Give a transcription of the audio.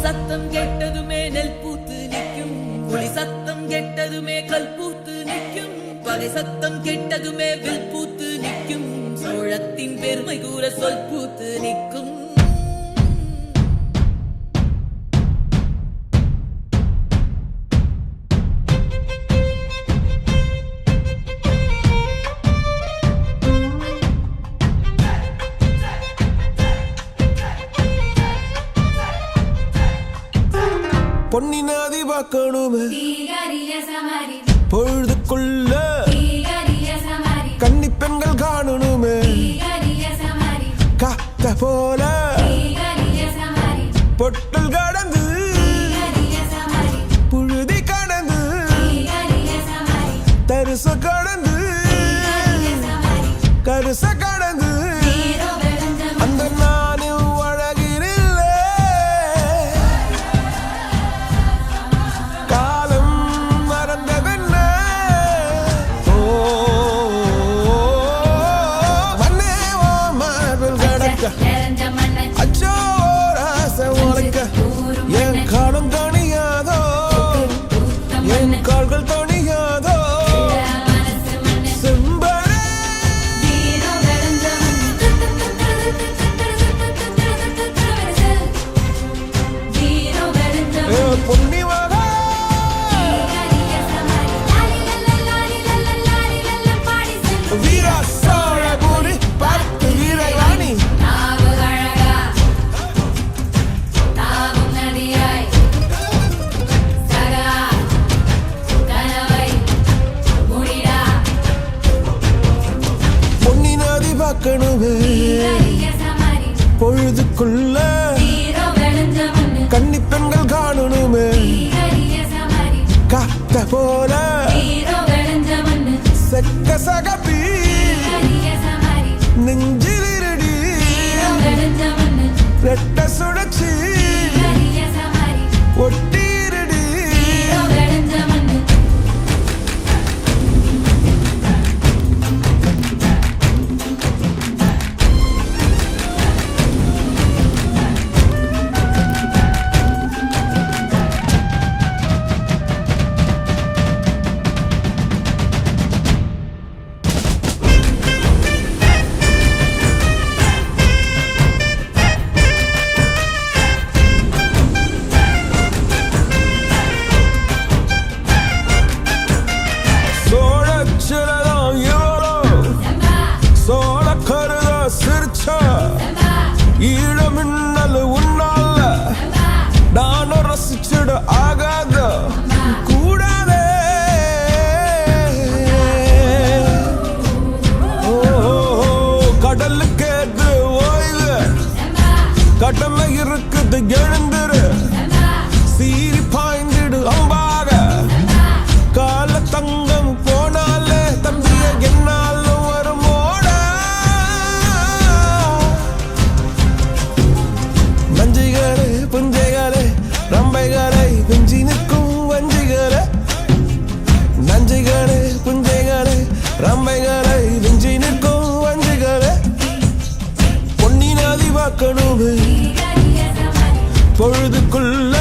சத்தம் கெட்டதுமே நெல் பூத்து நிற்கும், புலி சத்தம் கெட்டதுமே கல் பூத்து நிற்கும், பகை சத்தம் கெட்டதுமே வில் பூத்து நிற்கும், சோழத்தின் பெருமை கூற சொல் பூத்து நிற்கும். பொன்னினாதி பார்க்கணுமே பொழுதுக்குள்ள கன்னி பெண்கள் காணணுமே காத்த போல பொட்டல் கடந்து புழுதி கடந்து தரிச கடந்து கருச கடந்து அந்த நானும் அழகிரில்லை காலம் மறந்ததென்ன மண்ணே ஓ மார்பில் கடக்க அச்சோ ராச உனக்க என் காலம் தணியாதோ என் கால்கள் தணியாதோ பொழுதுக்குள்ள கன்னி பெண்கள் காணணுமே காத்த போல செக்க சகப்பி நெஞ்சில் இருடி ரெட்ட சுழற்சி ஒட்டிருடி ஈழமின்னல் உன்னால நானும் ரசிச்சிட ஆகாத கூடாதே கடலுக்கு ஏற்று ஓய்வு கடமை இருக்குது எழுந்துரு சீரி பாய்ந்திடு அம்பாக கால தங்கம் போனாலே தம்பிய என்னாலும் வருமோட நஞ்சிகளே புஞ்சைகளே ரம்பைகளை வெஞ்சி நிற்கும் வஞ்சிகளே நஞ்சிகளே புஞ்சைகளே ரம்பைகளை வெஞ்சி நிற்கும் வஞ்சிகளே பொன்னினாதி பார்க்கணுமே பொழுதுக்குள்ள